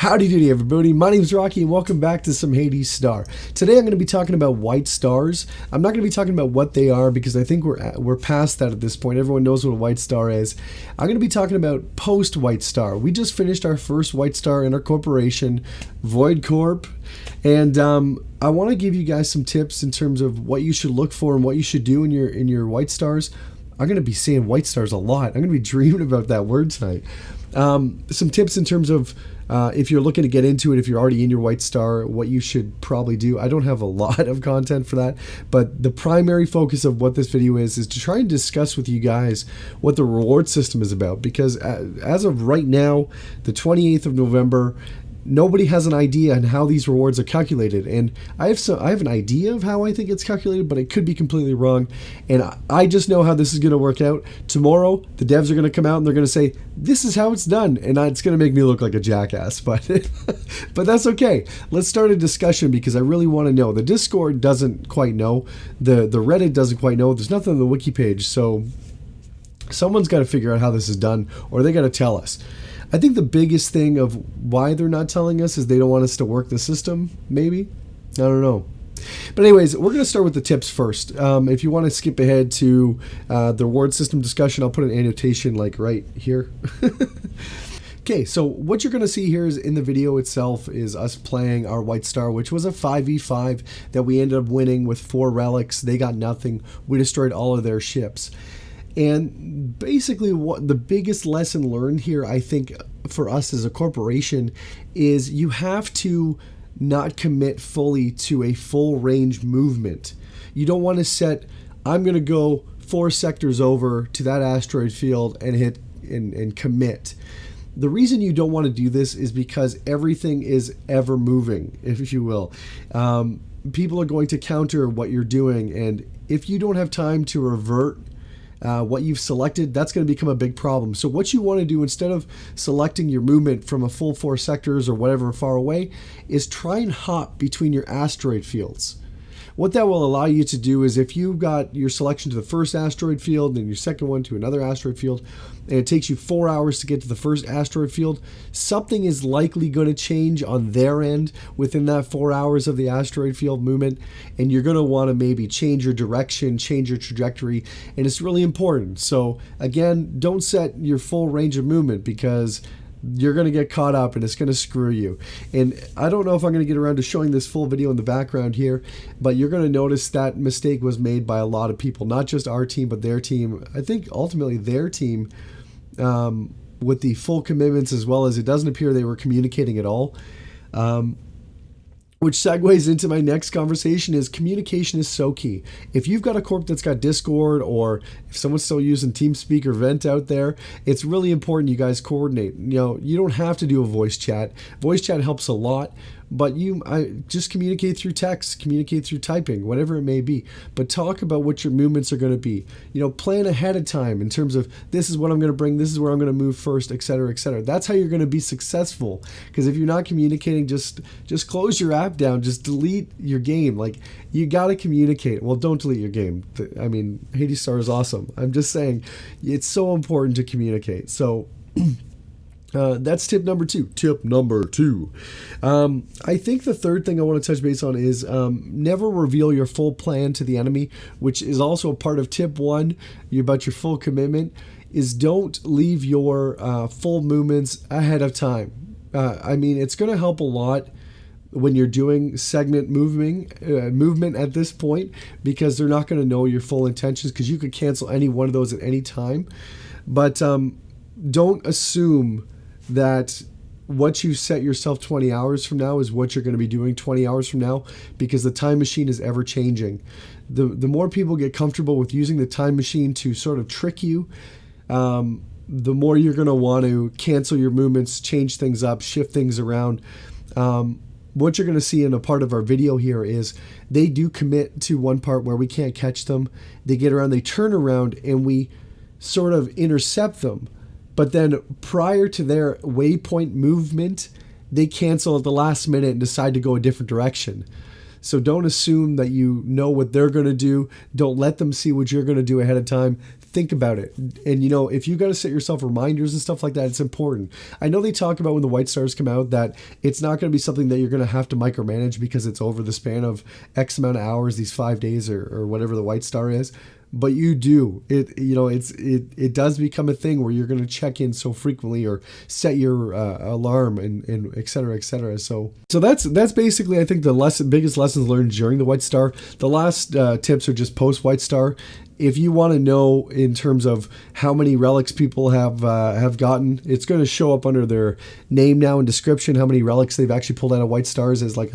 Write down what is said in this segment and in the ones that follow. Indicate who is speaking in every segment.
Speaker 1: Howdy doody everybody, my name is Rocky and welcome back to some Hades Star. Today I'm going to be talking about white stars. I'm not going to be talking about what they are because I think we're past that at this point. Everyone knows what a white star is. I'm going to be talking about post white star. We just finished our first white star in our corporation, Void Corp. And I want to give you guys some tips in terms of what you should look for and what you should do in your white stars. I'm going to be saying white stars a lot. I'm going to be dreaming about that word tonight. Some tips in terms of if you're looking to get into it, if you're already in your white star, what you should probably do. I don't have a lot of content for that, but the primary focus of what this video is to try and discuss with you guys what the reward system is about, because as of right now, the 28th of November, nobody has an idea on how these rewards are calculated, and I have an idea of how I think it's calculated, but it could be completely wrong. And I just know how this is going to work out. Tomorrow, the devs are going to come out and they're going to say, "This is how it's done," and it's going to make me look like a jackass. But but that's okay. Let's start a discussion because I really want to know. The Discord doesn't quite know. The Reddit doesn't quite know. There's nothing on the wiki page, so someone's got to figure out how this is done, or they got to tell us. I think the biggest thing of why they're not telling us is they don't want us to work the system, maybe? I don't know. But anyways, we're going to start with the tips first. If you want to skip ahead to the reward system discussion, I'll put an annotation like right here. Okay, so what you're going to see here is in the video itself is us playing our white star, which was a 5v5 that we ended up winning with 4 relics. They got nothing. We destroyed all of their ships. And basically what the biggest lesson learned here, I think, for us as a corporation is you have to not commit fully to a full range movement. You don't want to set, I'm going to go 4 sectors over to that asteroid field and hit and commit. The reason you don't want to do this is because everything is ever moving, if you will. People are going to counter what you're doing, and if you don't have time to revert what you've selected, that's going to become a big problem. So what you want to do, instead of selecting your movement from a full 4 sectors or whatever far away, is try and hop between your asteroid fields. What that will allow you to do is, if you've got your selection to the first asteroid field and your second one to another asteroid field, and it takes you 4 hours to get to the first asteroid field, something is likely going to change on their end within that 4 hours of the asteroid field movement, and you're going to want to maybe change your direction, change your trajectory, and it's really important. So again, don't set your full range of movement because you're going to get caught up and it's going to screw you. And I don't know if I'm going to get around to showing this full video in the background here, but you're going to notice that mistake was made by a lot of people, not just our team, but their team. I think ultimately their team, with the full commitments, as well as it doesn't appear they were communicating at all. Which segues into my next conversation is communication is so key. If you've got a corp that's got Discord, or if someone's still using TeamSpeak or Vent out there, it's really important you guys coordinate. You know, you don't have to do a voice chat. Voice chat helps a lot, but just communicate through text, communicate through typing, whatever it may be. But talk about what your movements are going to be. You know, plan ahead of time in terms of, this is what I'm going to bring, this is where I'm going to move first, etc., etc. That's how you're going to be successful. Because if you're not communicating, just close your app down, just delete your game. Like, you got to communicate. Well, don't delete your game. I mean, Hades Star is awesome. I'm just saying, it's so important to communicate. So that's tip number 2. Tip number 2. I think the third thing I want to touch base on is never reveal your full plan to the enemy, which is also a part of tip 1 about your full commitment, is don't leave your full movements ahead of time. I mean, it's going to help a lot when you're doing segment movement at this point, because they're not going to know your full intentions, because you could cancel any one of those at any time. But don't assume that what you set yourself 20 hours from now is what you're going to be doing 20 hours from now, because the time machine is ever changing. The more people get comfortable with using the time machine to sort of trick you, the more you're going to want to cancel your movements, change things up, shift things around. What you're going to see in a part of our video here is they do commit to one part where we can't catch them. They get around, they turn around, and we sort of intercept them. But then prior to their waypoint movement, they cancel at the last minute and decide to go a different direction. So don't assume that you know what they're going to do. Don't let them see what you're going to do ahead of time. think about it. And, if you got to set yourself reminders and stuff like that, it's important. I know they talk about when the white stars come out that it's not going to be something that you're going to have to micromanage because it's over the span of X amount of hours, these 5 days or whatever the white star is. But you do it does become a thing where you're going to check in so frequently or set your alarm and et cetera, et cetera. So that's basically, I think, the biggest lessons learned during the white star. The last tips are just post white star. If you want to know in terms of how many relics people have gotten, it's going to show up under their name now and description how many relics they've actually pulled out of white stars as like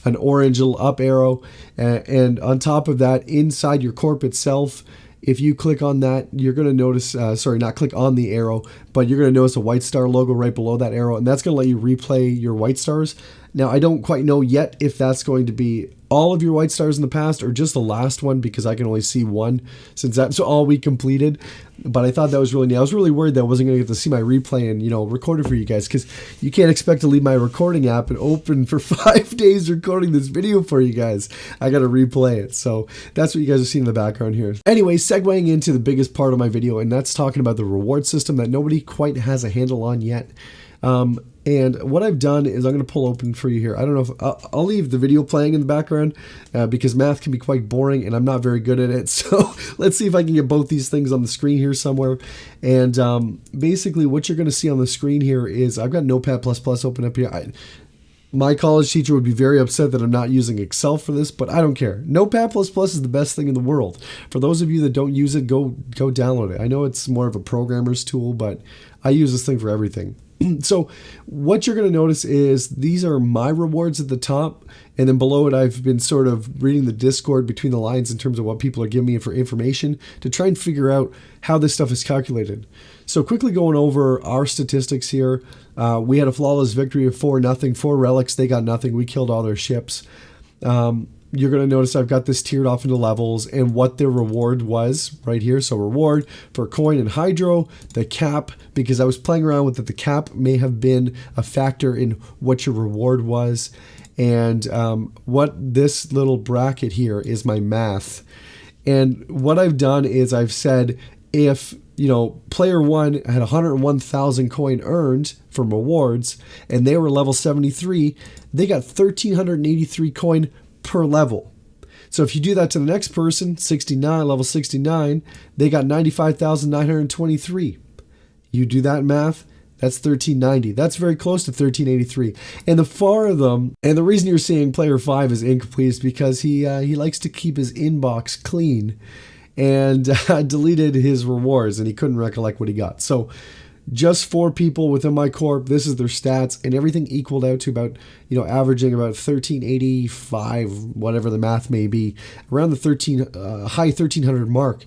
Speaker 1: an orange little up arrow. And on top of that, inside your corp itself, if you click on that, you're going to notice, not click on the arrow, but you're going to notice a white star logo right below that arrow, and that's going to let you replay your white stars. Now, I don't quite know yet if that's going to be all of your white stars in the past or just the last one, because I can only see one since that's all we completed. But I thought that was really neat. I was really worried that I wasn't going to get to see my replay and, record it for you guys, because you can't expect to leave my recording app and open for 5 days recording this video for you guys. I got to replay it. So that's what you guys are seeing in the background here. Anyway, segueing into the biggest part of my video, and that's talking about the reward system that nobody quite has a handle on yet. And what I've done is I'm going to pull open for you here. I don't know if I'll leave the video playing in the background because math can be quite boring and I'm not very good at it. So let's see if I can get both these things on the screen here somewhere. And basically what you're going to see on the screen here is I've got Notepad++ open up here. My college teacher would be very upset that I'm not using Excel for this, but I don't care. Notepad++ is the best thing in the world. For those of you that don't use it, go download it. I know it's more of a programmer's tool, but I use this thing for everything. So what you're going to notice is these are my rewards at the top, and then below it I've been sort of reading the Discord between the lines in terms of what people are giving me for information to try and figure out how this stuff is calculated. So quickly going over our statistics here, we had a flawless victory of 4-0, 4 relics, they got nothing, we killed all their ships. You're going to notice I've got this tiered off into levels and what their reward was right here. So reward for coin and hydro, the cap, because I was playing around with it, the cap may have been a factor in what your reward was. And what this little bracket here is my math. And what I've done is I've said if player 1 had 101,000 coin earned from rewards and they were level 73, they got 1,383 coin per level. So if you do that to the next person, 69, level 69, they got 95,923. You do that math, that's 1,390. That's very close to 1,383. And the 4 of them, and the reason you're seeing player 5 is incomplete is because he likes to keep his inbox clean and deleted his rewards and he couldn't recollect what he got. So just 4 people within my corp, this is their stats, and everything equaled out to about, averaging about 1,385, whatever the math may be, around the high 1,300 mark.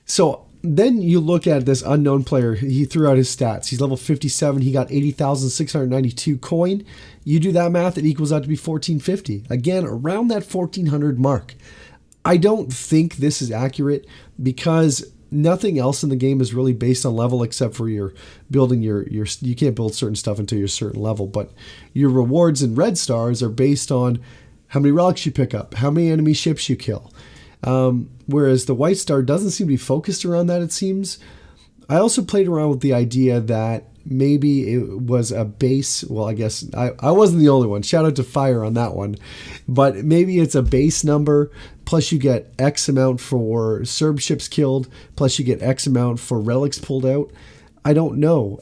Speaker 1: So then you look at this unknown player, he threw out his stats. He's level 57, he got 80,692 coin. You do that math, it equals out to be 1,450. Again, around that 1,400 mark. I don't think this is accurate because nothing else in the game is really based on level except for your building your you can't build certain stuff until you're a certain level, but your rewards in red stars are based on how many relics you pick up, how many enemy ships you kill. Whereas the white star doesn't seem to be focused around that, it seems. I also played around with the idea that maybe it was a base. Well, I guess I wasn't the only one. Shout out to Fire on that one. But maybe it's a base number, plus you get X amount for Serb ships killed, plus you get X amount for relics pulled out. I don't know.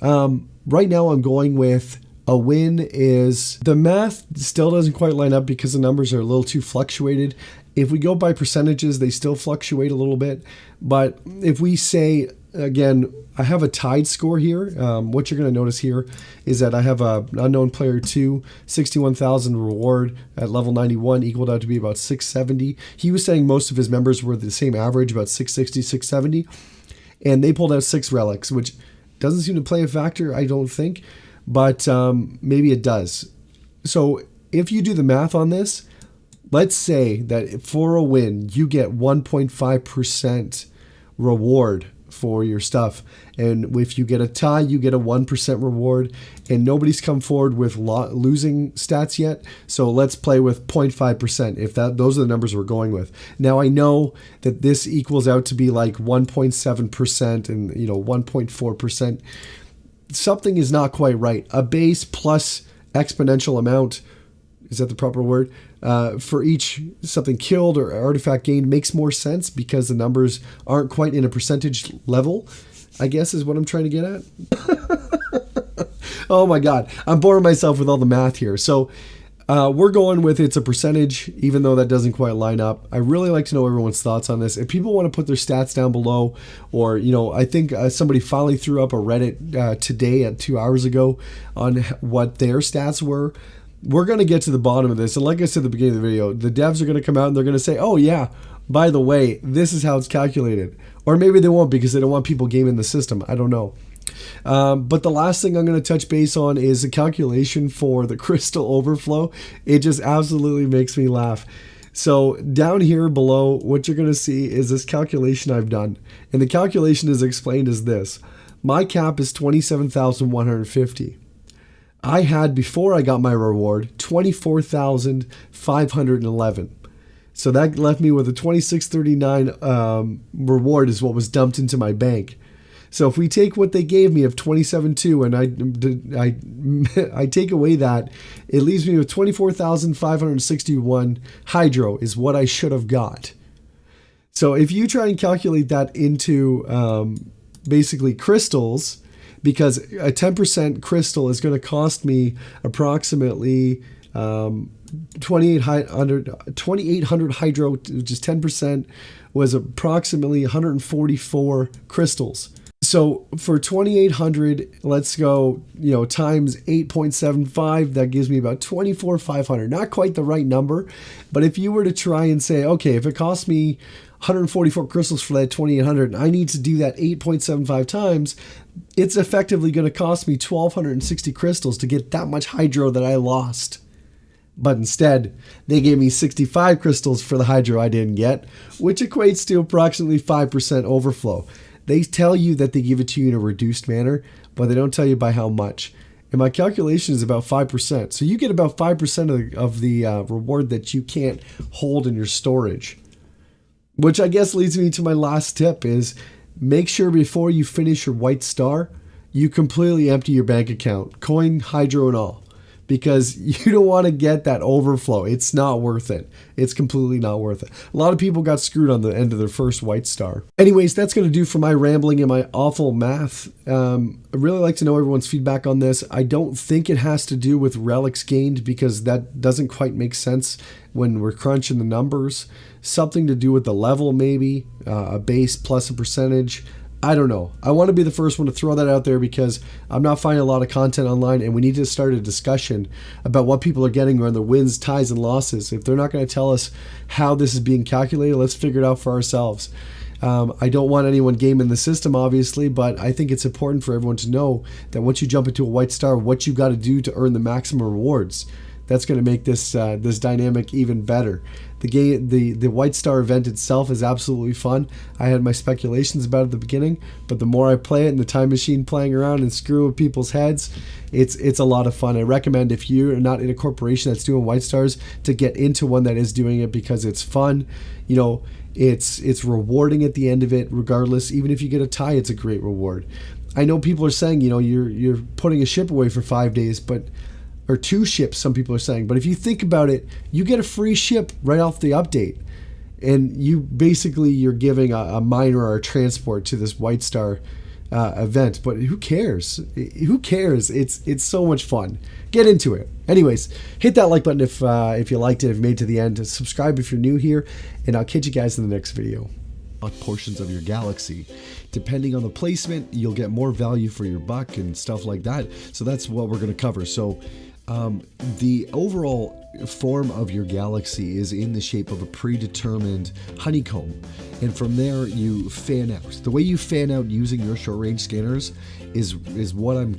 Speaker 1: Right now I'm going with a win is, the math still doesn't quite line up because the numbers are a little too fluctuated. If we go by percentages, they still fluctuate a little bit. But if we say, again, I have a tied score here. What you're going to notice here is that I have a unknown player 2, 61,000 reward at level 91, equaled out to be about 670. He was saying most of his members were the same average, about 660, 670. And they pulled out 6 relics, which doesn't seem to play a factor, I don't think. But maybe it does. So if you do the math on this, let's say that for a win, you get 1.5% reward for your stuff. And if you get a tie, you get a 1% reward. And nobody's come forward with losing stats yet. So let's play with 0.5% if those are the numbers we're going with. Now I know that this equals out to be like 1.7% and 1.4%. Something is not quite right. A base plus exponential amount, is that the proper word, for each something killed or artifact gained makes more sense because the numbers aren't quite in a percentage level, I guess is what I'm trying to get at. Oh my God, I'm boring myself with all the math here. So we're going with it's a percentage, even though that doesn't quite line up. I really like to know everyone's thoughts on this. If people want to put their stats down below, or, I think somebody finally threw up a Reddit today at 2 hours ago on what their stats were. We're going to get to the bottom of this. And like I said at the beginning of the video, the devs are going to come out and they're going to say, oh yeah, by the way, this is how it's calculated. Or maybe they won't because they don't want people gaming the system. I don't know. But the last thing I'm going to touch base on is a calculation for the crystal overflow. It just absolutely makes me laugh. So down here below, what you're going to see is this calculation I've done. And the calculation is explained as this. My cap is 27,150. I had, before I got my reward, 24,511. So that left me with a 2639 reward is what was dumped into my bank. So if we take what they gave me of 27.2 and I take away that, it leaves me with 24,561 hydro is what I should have got. So if you try and calculate that into basically crystals, because a 10% crystal is going to cost me approximately 2,800 hydro, which is 10%, was approximately 144 crystals. So for 2,800, let's go, times 8.75, that gives me about 24,500. Not quite the right number, but if you were to try and say, okay, if it costs me 144 crystals for that 2,800, and I need to do that 8.75 times, it's effectively going to cost me 1,260 crystals to get that much hydro that I lost. But instead, they gave me 65 crystals for the hydro I didn't get, which equates to approximately 5% overflow. They tell you that they give it to you in a reduced manner, but they don't tell you by how much. And my calculation is about 5%. So you get about 5% of the reward that you can't hold in your storage. Which I guess leads me to my last tip is make sure before you finish your white star, you completely empty your bank account, coin, hydro, and all. Because you don't want to get that overflow. It's not worth it. It's completely not worth it. A lot of people got screwed on the end of their first white star. Anyways, that's going to do for my rambling and my awful math. I really like to know everyone's feedback on this. I don't think it has to do with relics gained because that doesn't quite make sense when we're crunching the numbers. Something to do with the level maybe, a base plus a percentage. I don't know. I want to be the first one to throw that out there because I'm not finding a lot of content online and we need to start a discussion about what people are getting on the wins, ties, and losses. If they're not going to tell us how this is being calculated, let's figure it out for ourselves. I don't want anyone gaming the system, obviously, but I think it's important for everyone to know that once you jump into a white star, what you got to do to earn the maximum rewards. That's going to make this this dynamic even better. The White Star event itself is absolutely fun. I had my speculations about it at the beginning, but the more I play it in the time machine playing around and screwing with people's heads, it's a lot of fun. I recommend if you are not in a corporation that's doing White Stars to get into one that is doing it because it's fun. It's rewarding at the end of it regardless. Even if you get a tie, it's a great reward. I know people are saying, you're putting a ship away for 5 days, or 2 ships, some people are saying. But if you think about it, you get a free ship right off the update. And you're giving a miner or a transport to this White Star event. But who cares? Who cares? It's so much fun. Get into it. Anyways, hit that like button if you liked it, if you made it to the end. Subscribe if you're new here. And I'll catch you guys in the next video. Portions of your galaxy. Depending on the placement, you'll get more value for your buck and stuff like that. So that's what we're going to cover. So the overall form of your galaxy is in the shape of a predetermined honeycomb, and from there you fan out. The way you fan out using your short range scanners is what I'm